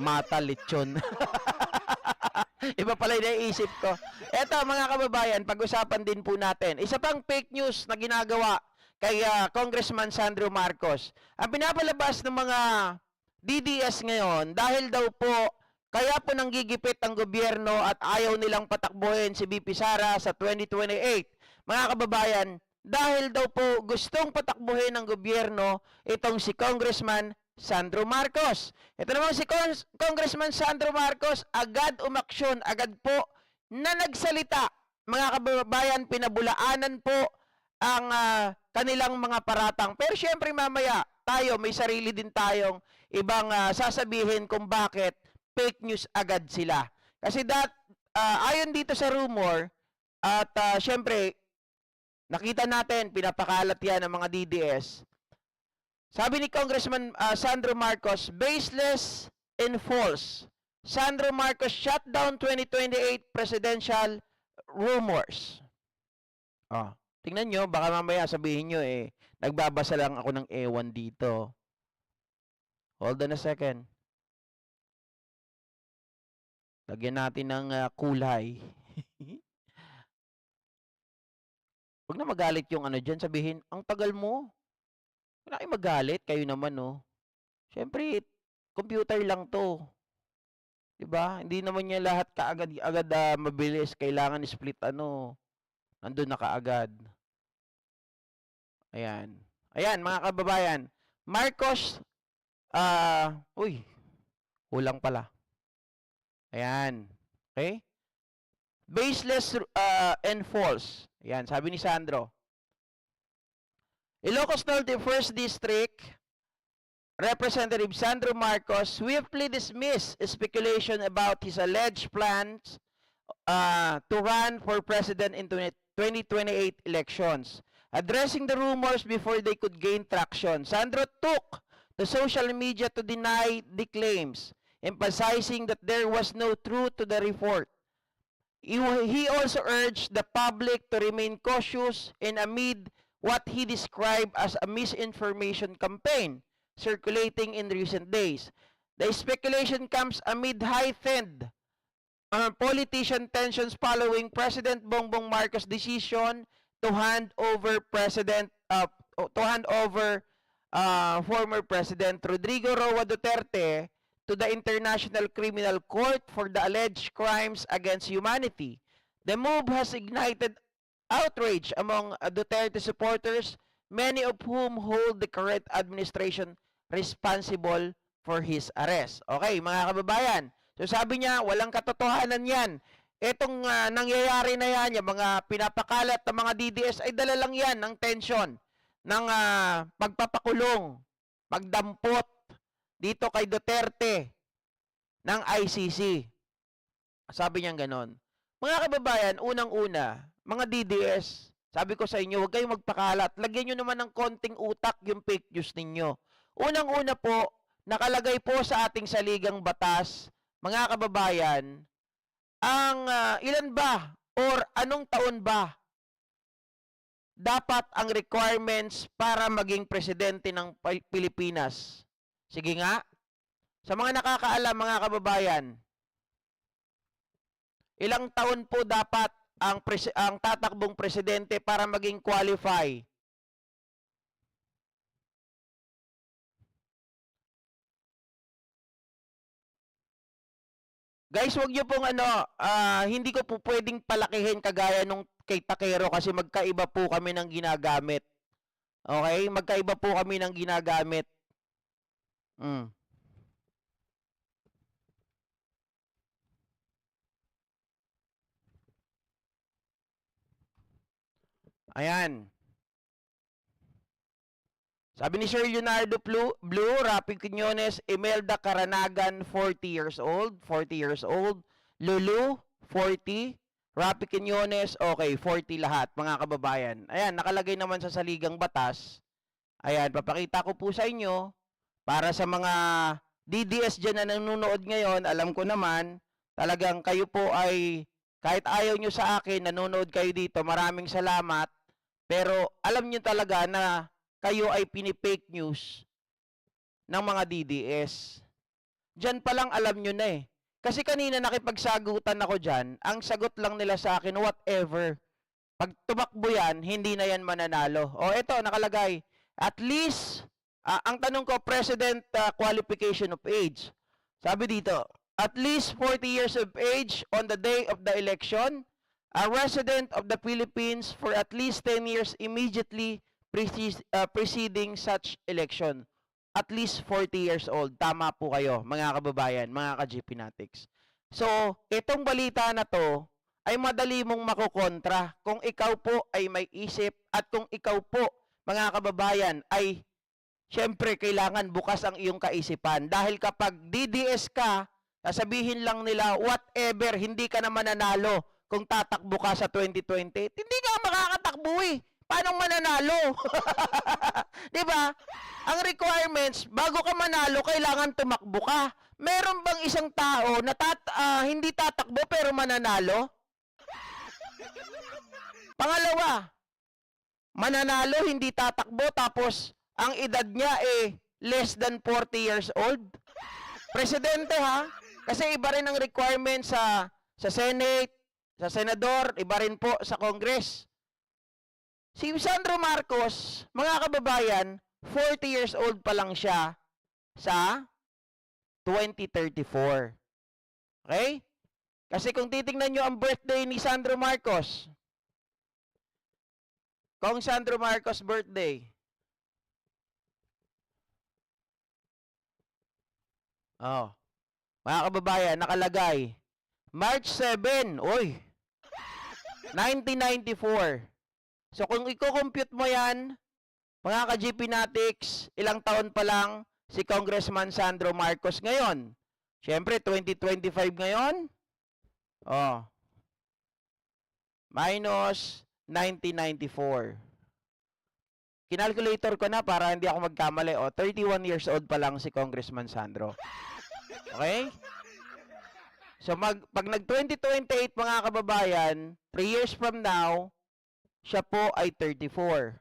Mata lechon. Iba pala yung naiisip ko. Eto mga kababayan, pag-usapan din po natin. Isa pang fake news na ginagawa kay Congressman Sandro Marcos. Ang pinapalabas ng mga DDS ngayon, dahil daw po, kaya po nanggigipit ang gobyerno at ayaw nilang patakbuhin si BP Sara sa 2028. Mga kababayan, dahil daw po gustong patakbuhin ng gobyerno itong si Congressman Sandro Marcos. Ito naman si Congressman Sandro Marcos, agad umaksyon, agad po na nagsalita. Mga kababayan, pinabulaanan po ang kanilang mga paratang. Pero syempre mamaya, tayo, may sarili din tayong ibang sasabihin kung bakit fake news agad sila. Kasi ayon dito sa rumor, at syempre, nakita natin, pinapakalat yan ng mga DDS. Sabi ni Congressman Sandro Marcos, baseless and false. Sandro Marcos shut down 2028 presidential rumors. Tingnan nyo, baka mamaya sabihin nyo nagbabasa lang ako ng ewan dito. Hold on a second. Lagyan natin ng kulay. Huwag na magalit yung dyan, sabihin, ang tagal mo. Wala kayong magalit, kayo naman, no? Siyempre, computer lang to. Diba? Hindi naman niya lahat kaagad mabilis. Kailangan split, nandun na kaagad. Ayan. Ayan, mga kababayan. Marcos, kulang pala. Ayan. Okay? Baseless and false. Ayan, sabi ni Sandro. Ilocos Norte 1st District Representative Sandro Marcos swiftly dismissed speculation about his alleged plans to run for president in 2028 elections. Addressing the rumors before they could gain traction, Sandro took to social media to deny the claims, emphasizing that there was no truth to the report. He also urged the public to remain cautious and amid what he described as a misinformation campaign circulating in recent days. The speculation comes amid heightened politician tensions following President Bongbong Marcos' decision to hand over former President Rodrigo Roa Duterte to the International Criminal Court for the alleged crimes against humanity. The move has ignited outrage among Duterte supporters, many of whom hold the current administration responsible for his arrest. Okay, mga kababayan. So sabi niya, walang katotohanan yan. Itong nangyayari na yan, yung mga pinapakalat ng mga DDS, ay dala lang yan ng tension, ng pagpapakulong, pagdampot dito kay Duterte ng ICC. Sabi niya ganon. Mga kababayan, unang-una, mga DDS, sabi ko sa inyo, huwag kayong magpakalat. Lagyan nyo naman ng konting utak yung fake news ninyo. Unang-una po, nakalagay po sa ating saligang batas, mga kababayan, ang ilan ba or anong taon ba dapat ang requirements para maging presidente ng Pilipinas? Sige nga. Sa mga nakakaalam, mga kababayan, ilang taon po dapat ang tatakbong presidente para maging qualify? Guys, wag niyo pong hindi ko po pwedeng palakihin kagaya nung kay Takero kasi magkaiba po kami ng ginagamit. Okay? Magkaiba po kami ng ginagamit. Ayan. Sabi ni Sir Leonardo Blue, Rapi Quiñones, Imelda Caranagan, 40 years old. 40 years old. Lulu, 40. Rapi Quiñones, okay, 40 lahat, mga kababayan. Ayan, nakalagay naman sa saligang batas. Ayan, papakita ko po sa inyo, para sa mga DDS dyan na nanonood ngayon, alam ko naman, talagang kayo po ay, kahit ayaw nyo sa akin, nanonood kayo dito, maraming salamat. Pero alam nyo talaga na kayo ay pinipake news ng mga DDS. Diyan pa lang alam nyo na eh. Kasi kanina nakipagsagutan ako dyan, ang sagot lang nila sa akin, whatever. Pag tumakbo yan, hindi na yan mananalo. O eto, nakalagay, at least, ang tanong ko, President qualification of age. Sabi dito, at least 40 years of age on the day of the election, a resident of the Philippines for at least 10 years immediately preceding such election. At least 40 years old. Tama po kayo, mga kababayan, mga ka-GP Natics. So, itong balita na to, ay madali mong makukontra kung ikaw po ay may isip at kung ikaw po, mga kababayan, ay syempre kailangan bukas ang iyong kaisipan. Dahil kapag DDS ka, sasabihin lang nila, whatever, hindi ka na mananalo kung tatakbo ka sa 2020. Hindi ka makakatakbo eh. Paano mananalo? Di ba? Ang requirements, bago ka manalo, kailangan tumakbo ka. Meron bang isang tao na hindi tatakbo pero mananalo? Pangalawa, mananalo, hindi tatakbo, tapos ang edad niya less than 40 years old. Presidente ha? Kasi iba rin ang requirements sa Senate, sa Senador, iba rin po sa Congress. Si Sandro Marcos, mga kababayan, 40 years old pa lang siya sa 2034. Okay? Kasi kung titingnan nyo ang birthday ni Sandro Marcos, kung Sandro Marcos birthday, mga kababayan, nakalagay, March 7, 1994. So kung i-compute mo yan, mga ka-GP Natics, ilang taon pa lang si Congressman Sandro Marcos ngayon? Siyempre, 2025 ngayon. Minus 1994. Kinalculator ko na para hindi ako magkamali. 31 years old pa lang si Congressman Sandro. Okay? So pag nag-2028 mga kababayan, 3 years from now, siya po ay 34.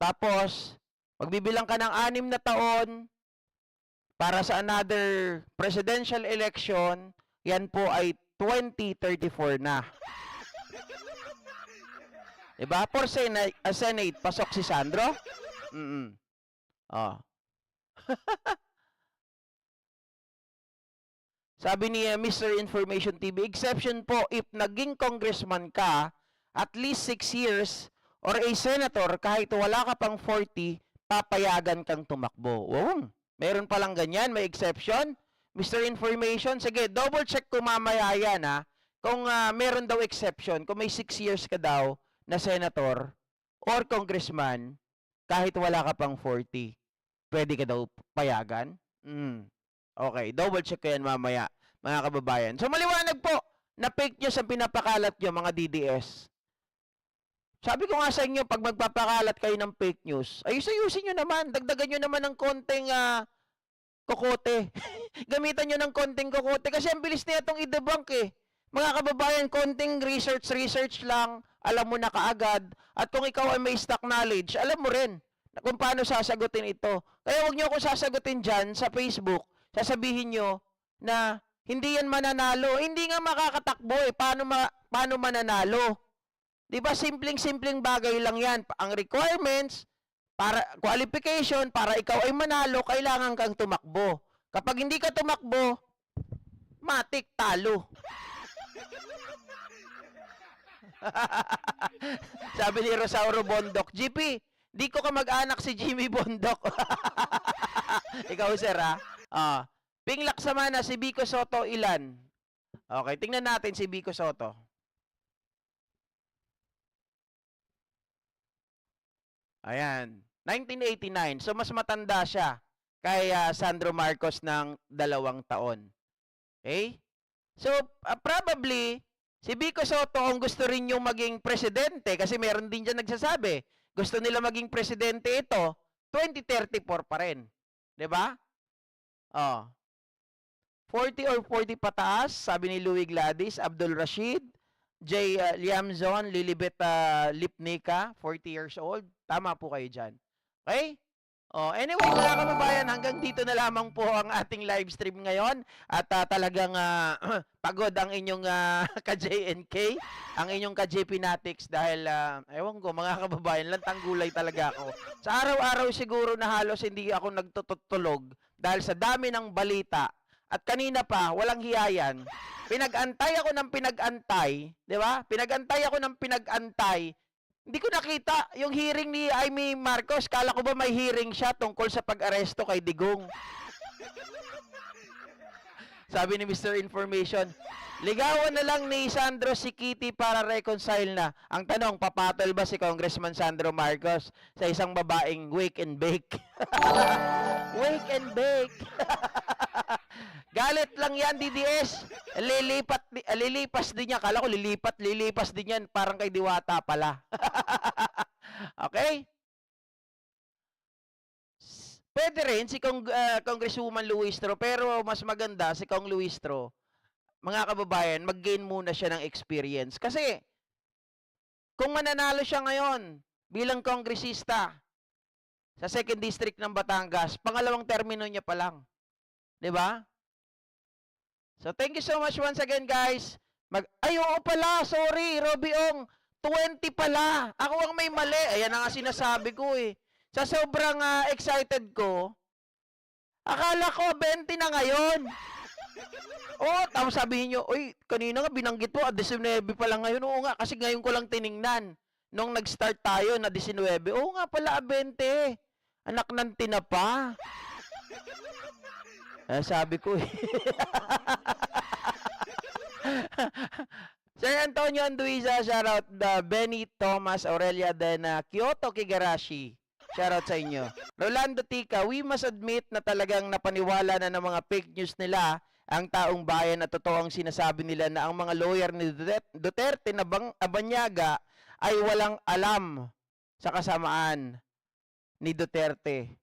Tapos, magbibilang ka ng 6 na taon para sa another presidential election, yan po ay 2034 na. Diba? For Senate, pasok si Sandro? Sabi ni Mr. Information TV, exception po if naging congressman ka, at least 6 years, or a senator, kahit wala ka pang 40, papayagan kang tumakbo. Meron palang ganyan, may exception. Mr. Information, sige, double check ko mamaya yan ha, kung meron daw exception, kung may 6 years ka daw na senator or congressman, kahit wala ka pang 40, pwede ka daw payagan? Okay, double check ko yan mamaya, mga kababayan. So maliwanag po na fake news ang pinapakalat nyo, mga DDS. Sabi ko nga sa inyo, pag magpapakalat kayo ng fake news, ayusin nyo naman, dagdagan nyo naman ng konting kokote. Gamitan nyo ng konting kokote kasi ang bilis na itong i-debunk eh. Mga kababayan, konting research lang, alam mo na kaagad. At kung ikaw ay may stock knowledge, alam mo rin kung paano sasagutin ito. Kaya huwag nyo akong sasagutin dyan sa Facebook. Sasabihin nyo na hindi yan mananalo. Hindi nga makakatakbo eh. Paano mananalo? Diba, simpleng bagay lang yan. Ang requirements, para qualification, para ikaw ay manalo, kailangan kang tumakbo. Kapag hindi ka tumakbo, matik, talo. Sabi ni Rosauro Bondok, GP, di ko ka mag-anak si Jimmy Bondok. Ikaw, sir, ha? Pinglak sama na si Vico Soto, ilan? Okay, tingnan natin si Vico Soto. Ayan, 1989. So, mas matanda siya kay Sandro Marcos ng 2 taon. Okay? So, probably, si Vico Soto, kung gusto rin yung maging presidente, kasi meron din dyan nagsasabi, gusto nila maging presidente ito, 2034 pa rin. Diba? 40 or 40 pataas, sabi ni Louie Gladys, Abdul Rashid, J. Liamzon, Lilibet Lipnica, 40 years old. Tama po kayo dyan. Okay? Oh, anyway, mga kababayan, hanggang dito na lamang po ang ating live stream ngayon. At talagang pagod ang inyong ka-JNK, ang inyong ka-JP Natics dahil, ewan ko, mga kababayan, lantang gulay talaga ako. Sa araw-araw siguro na halos hindi ako nagtutulog dahil sa dami ng balita. At kanina pa, walang hiyayan. Pinag-antay ako ng pinag-antay, di ba? Pinag-antay ako ng pinag-antay. Hindi ko nakita yung hearing ni Amy Marcos. Kala ko ba may hearing siya tungkol sa pag-aresto kay Digong? Sabi ni Mr. Information, ligawan na lang ni Sandro si Kitty para reconcile na. Ang tanong, papatol ba si Congressman Sandro Marcos sa isang babaeng wake and bake? Wake and bake. Galit lang yan, DDS. Lilipas din niya. Kala ko lilipas din yan. Parang kay Diwata pala. Okay? Pwede rin si Congresswoman Luistro, pero mas maganda si Kong Luistro, mga kababayan, mag-gain muna siya ng experience. Kasi, kung mananalo siya ngayon bilang kongresista sa 2nd District ng Batangas, pangalawang termino niya pa lang. 'Di ba? So, thank you so much once again, guys. Ay, oo pala, sorry, Robiong, 20 pala. Ako ang may mali. Ayan na nga sinasabi ko eh. Sa sobrang excited ko, akala ko 20 na ngayon. Oo, tapos sabihin nyo, uy, kanina nga binanggit mo, 19 pa lang ngayon. Oo nga, kasi ngayon ko lang tiningnan. Nung nag-start tayo na 19, oo nga pala, 20. Anak ng tinapa. Sabi ko eh. Sir Antonio Anduiza, shoutout. Benny Thomas Aurelia, then Kyoto Kigarashi. Shoutout sa inyo. Rolando Tika, we must admit na talagang napaniwala na ng mga fake news nila ang taong bayan na totoo ang sinasabi nila na ang mga lawyer ni Duterte na Abanyaga ay walang alam sa kasamaan ni Duterte.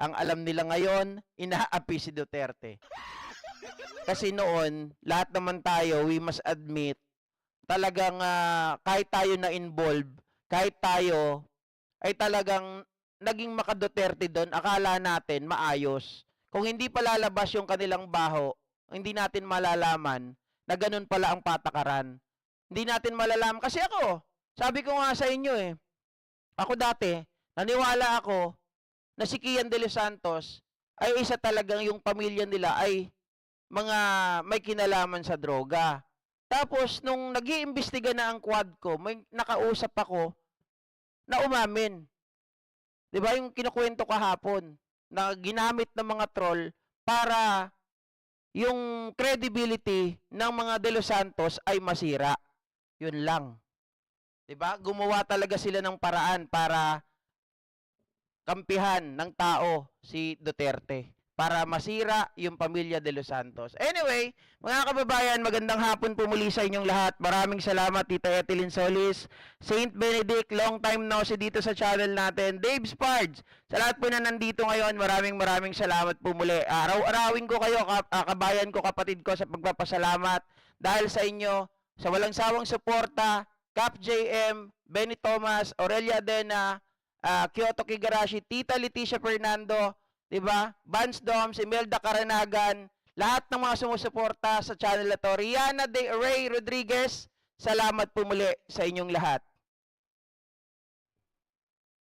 Ang alam nila ngayon, inaapi si Duterte. Kasi noon, lahat naman tayo, we must admit, talagang kahit tayo na involved, kahit tayo ay talagang naging maka-Duterte doon, akala natin maayos. Kung hindi pa lalabas yung kanilang baho, hindi natin malalaman na ganun pala ang patakaran. Hindi natin malalaman. Kasi ako, sabi ko nga sa inyo ako dati, naniwala ako na si Kian de los Santos ay isa talagang yung pamilya nila ay mga may kinalaman sa droga. Tapos, nung nag-iimbestiga na ang Quadco, may nakausap ako na umamin. Diba yung kinukwento kahapon na ginamit ng mga troll para yung credibility ng mga De Los Santos ay masira. Yun lang. Diba? Gumawa talaga sila ng paraan para kampihan ng tao si Duterte para masira yung pamilya De Los Santos. Anyway, mga kababayan, magandang hapon po muli sa inyong lahat. Maraming salamat, Tita Etelyn Solis, Saint Benedict, long time no si dito sa channel natin, Dave Sparge, sa lahat po na nandito ngayon, maraming salamat po muli. Araw-arawin ko kayo, kabayan ko, kapatid ko, sa pagpapasalamat dahil sa inyo, sa walang sawang suporta, Cap JM, Benny Thomas, Aurelia Dena, Kyoto Kigarashi, Tita Leticia Fernando, diba? Vance Dom, si Melda Karanagan, lahat ng mga sumusuporta sa channel na to. Rihanna De Ray Rodriguez, salamat po muli sa inyong lahat.